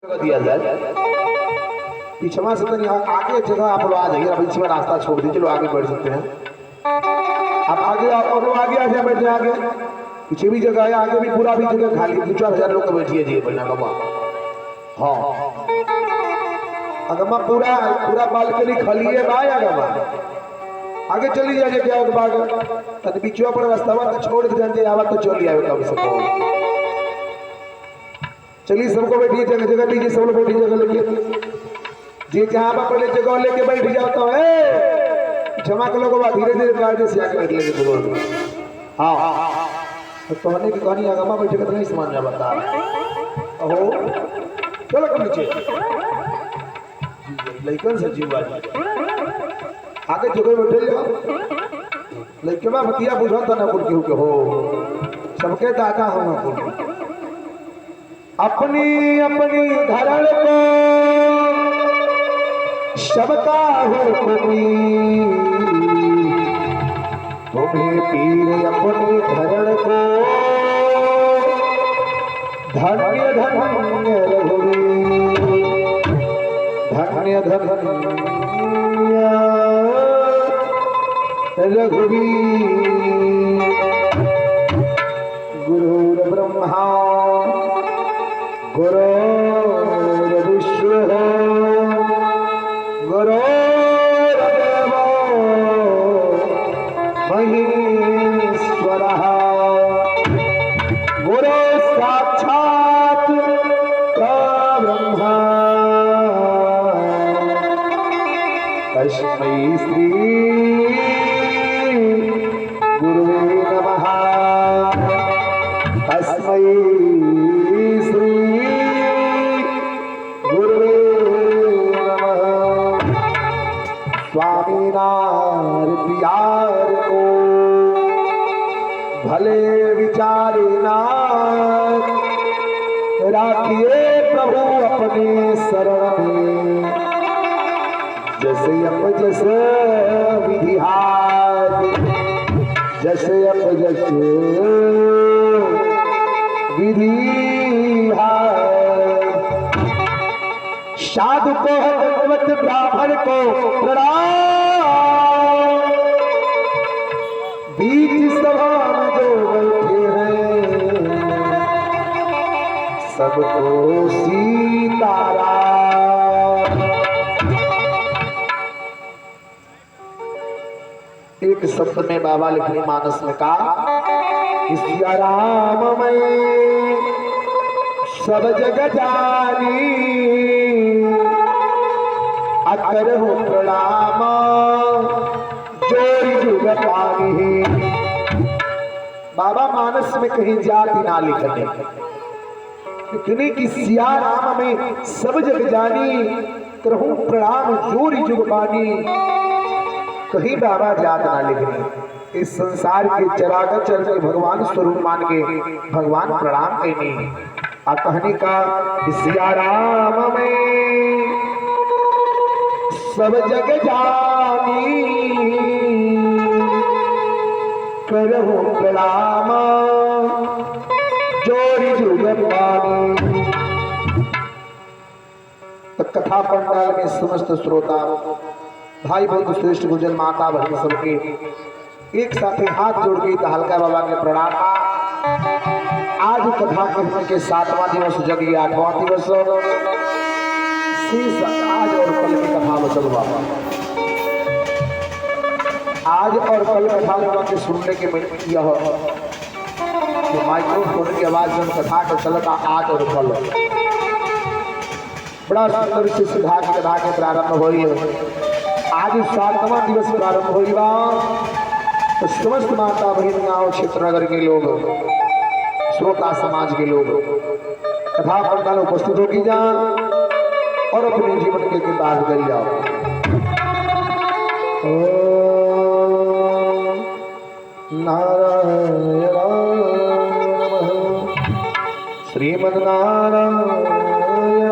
दिया जाए पीछवा से तो आगे जगह आप लोग आ जाइए। अब पीछे रास्ता छोड़ दीजिए, चलो आगे बढ़ सकते हैं। आप आगे और लोग आगे आ जाए, बैठ जाए आगे। पीछे भी जगह है, आगे भी पूरा भी जगह खाली 2-4 लोग बैठिए जी बढ़िया गमा। हाँ अगमा पूरा पूरा बालकनी खाली है भाई। अगमा आगे चली जाइए क्या होगा बाग बीचवा पर रास्ता छोड़ दीजिए आवा तो चली आए कम से कम। चलिए सबको बैठिए, जगह जगह दीजिए, सब लोग बैठी जगह लेके जी जहाँ पर पहले जगह लेके बैठ जाता है। जमा के लोग धीरे धीरे गाड़ी से आके बैठ लेंगे जरूर। हाँ तो कहने की कहानी आगमा बैठे तो नहीं समझ में बता। ओहो चलो कम नीचे लइकन से जीव आगे जगह बैठे जाओ। लइके में भतिया बुझा था ना कुल के हो सबके दादा हम कुल अपनी अपनी धरण को सबका हो तुम्हें पीर अपनी धरण को धन्य धन्य रघुवीर धन्य धन्य रघुवीर। गुरुर् ब्रह्मा गुरुर्विष्णु गुरुर्देवो महेश्वरः गुरु साक्षात् परब्रह्म तस्मै श्री गुरुवे नमः। तस्मै श्री गुरुवे नमः। स्वामीनार प्यार को भले विचारे नाथ राखिए प्रभु अपने शरण में जैसे अप जस विधि हाथ जैसे अप जस विधि साधु को भगवत ब्राह्मण को प्रणाम। बीच सभा में जो बैठे हैं सबको सीताराम। एक शब्द में बाबा लिखने मानस में कहा सिया राम मैं सब जग जानी अकर हो प्रणाम जोड़ी जुग पानी। बाबा मानस में कहीं जाति ना लिखने इतने कि सिया राम में सब जग जानी करहूं प्रणाम जोड़ी जुग पानी। कहीं बाबा जात ना लिखने इस संसार के चराचर चर के भगवान स्वरूप मान के भगवान प्रणाम कहने आ कहने का सिया राम में सब जग जानी करहूं प्रणाम जोड़ी जुग पानी। कथा पंडाल में समस्त श्रोता भाई बंधु श्रेष्ठ गुजर माता बहन सबके एक साथ हाथ जोड़ के हल्का बाबा के प्रणाम। आज कथा कहने के 7वां दिवस जग 8वां दिवस आज और कल की कथा बचल बाबा। आज और कल कथा बाबा के सुनने के यह तो माइक्रोफोन की आवाज में कथा के चलता आज और कल बड़ा सुंदर से सिद्धा की कथा के प्रारंभ हुई है। आज 7वां दिवस प्रारंभ हुई बा तो समस्त माता बहन गाँव क्षेत्र नगर के लोग श्रोता समाज के लोग कथा पंडाल उपस्थित होगी जा और अपने जीवन के किताब कर जाओ। नारायण श्रीमद नारायण।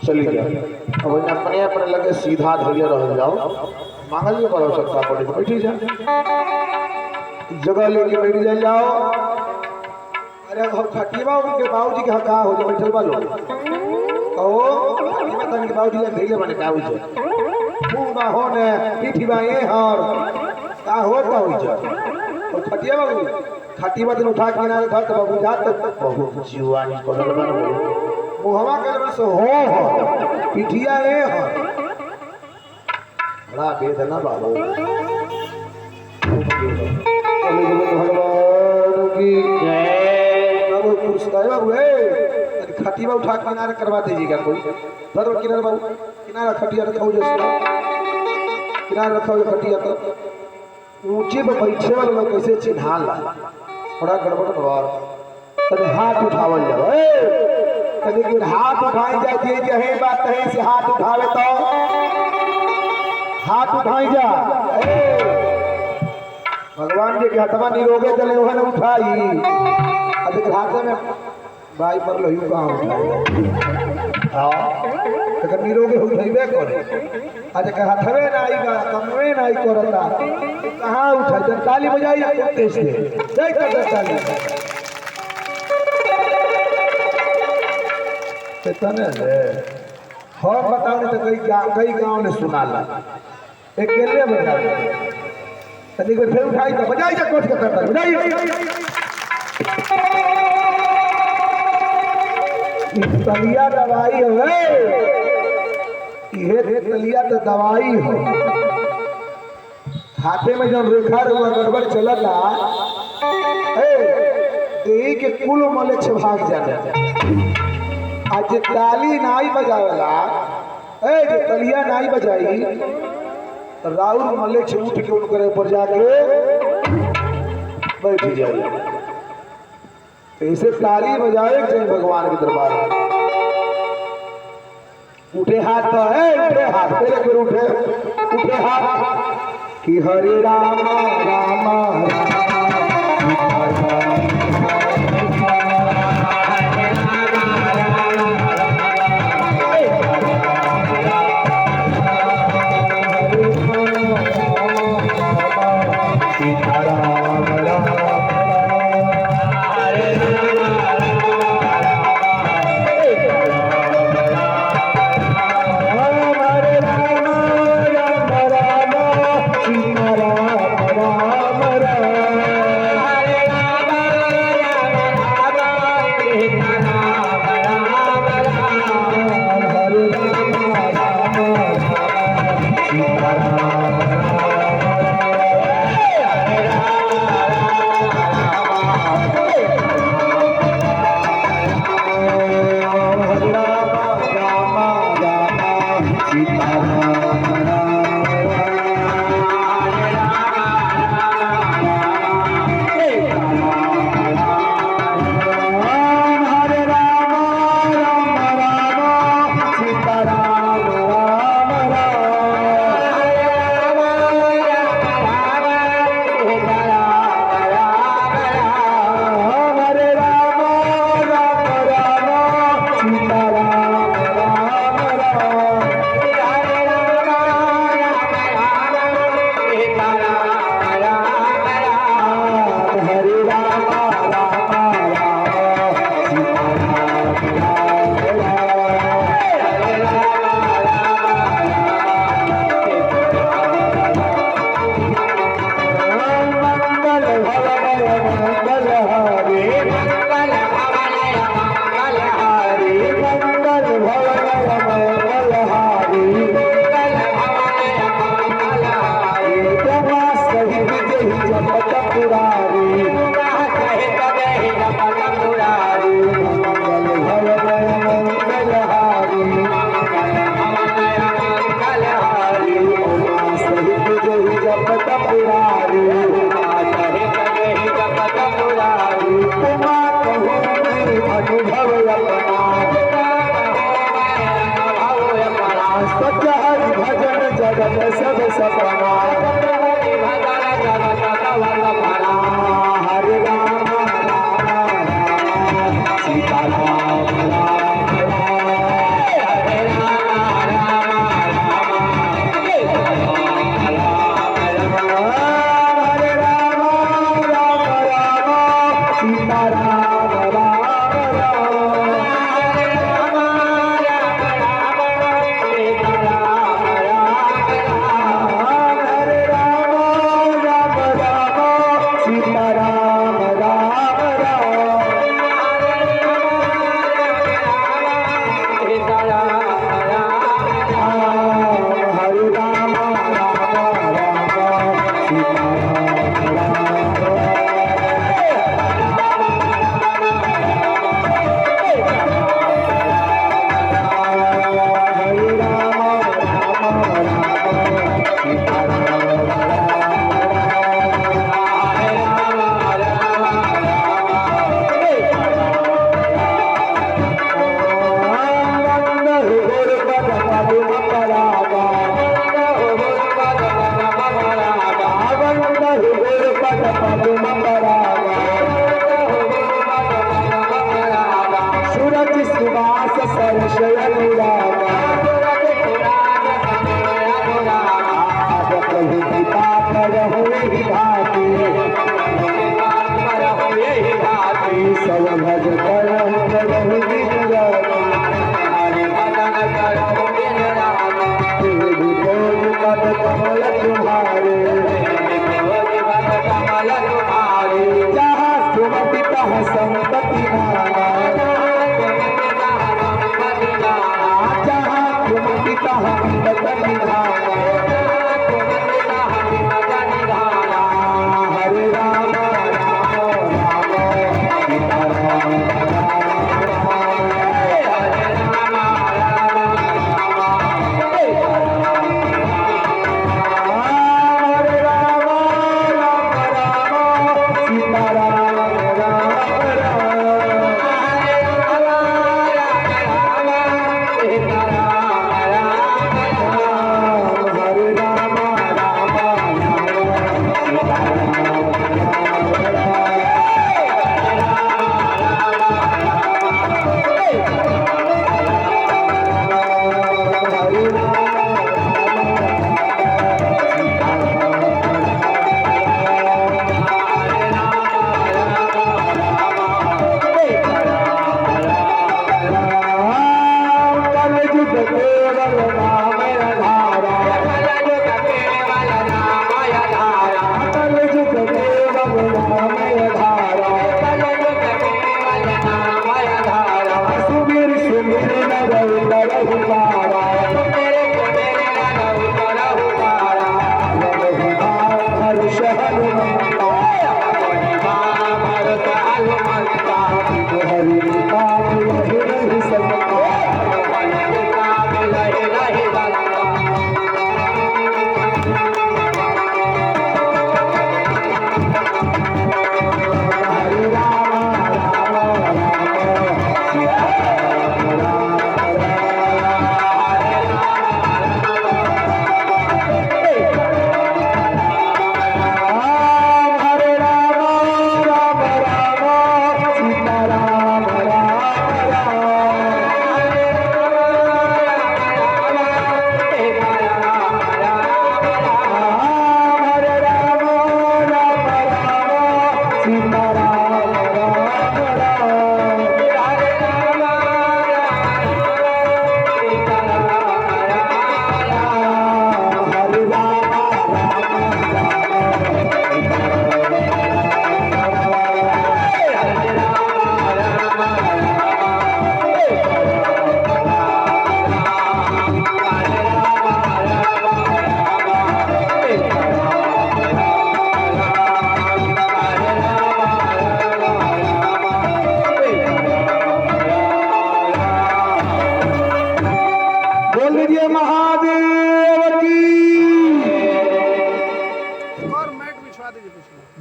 चलिए अब अपने अपने लगे सीधा धैर्य रह जाओ। मांगलिए पर आवश्यकता पड़े तो बैठी जा जगह लेके बैठ जाओ अरे खटीमा के बाबूजी के का हो जो बैठल बा लोग कहो खटीमा तन के बाबूजी ले धैले बने का हो जो पूना होने पीठीबा ए हर का हो का हो जो और खटिया बाबू खटीमा दिन उठा के ना घर तो बाबू जात बहुत जीवानी करल बन मुहवा के बस हो पीठिया ए हर बड़ा वेदना बाबू भगवान की जय बाबू पुरस्कार बाबू है खटिया उठा के किनारे करवा दीजिएगा कोई बरो किनारे बाबू किनारा खटिया रखो जैसे किनारे रखो खटिया तो ऊंचे पे बैठे वाले लोग कैसे चिन्हाला थोड़ा गड़बड़ बार तने हाथ उठावल जाओ तने कि हाथ उठाई जाए जे बात है से हाथ उठावे तो हाथ उठाई जा भगवान जी के हाथवा निरोगे चले ओहन उठाई अधिक हाथ में भाई पर लहियो कहां उठाई हां तो निरोगे उठाइबे करे आज के हाथवे ना आई का कमवे ना आई करता कहां उठाई जब ताली बजाई या तेज से जय कर ताली कितने ले हम बताओ तो कई गांव ने सुना ला अकेले बजा तनी को फिर उठाई तो बजाई जा कोच करता बजाई तलिया दवाई है ये तलिया तो दवाई हो हाथे में जब रेखा रुआ गड़बड़ चलता देही के कुल मले भाग जाता आज ताली नाई बजावेला जे तलिया नाई बजाई राउर मले उठ के उनके ऊपर जाके बैठ जाए ऐसे ताली बजाए चाहिए भगवान के दरबार में उठे हाथ तो है उठे हाथ तेरे फिर उठे हाथ कि हरे राम राम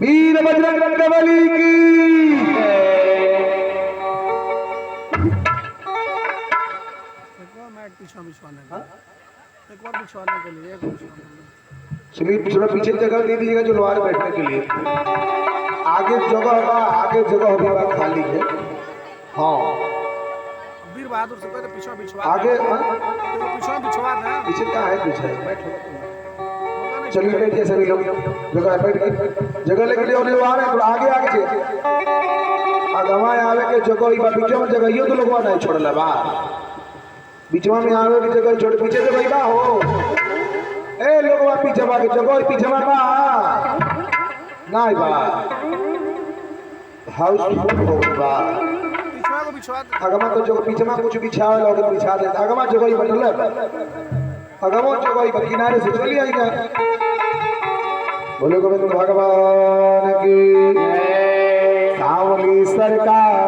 वीर बजरंग बली की एक बार बिछवाने के लिए चलिए थोड़ा पीछे जगह दे दीजिएगा जो लोहार बैठने के लिए। आगे जगह होगा, आगे जगह होगी बात खाली है। हाँ वीर बहादुर से कहते पीछे बिछवा आगे पीछे बिछवा दे। पीछे क्या है, पीछे बैठो। चलिए बैठिए सभी लोग, जगह बैठ गए, जगह लेके लिए लोहार है, थोड़ा आगे आगे अगवा आवे के जगह बा बीच में जगह तो लोगवा नहीं छोड़ले बा बीचवा में आवे के जगह छोड़ पीछे से बा हो ए लोगवा पीछे बा के जगह पीछे बा नहीं बा हाउसफुल हो बा पिछवा को पिछवा दे अगवा तो जो पीछे में कुछ बिछावे लोग बिछा दे अगवा जगह बटले अगवा जगह बा किनारे से चली आई ना बोले गोविंद भगवान की सावली सरकार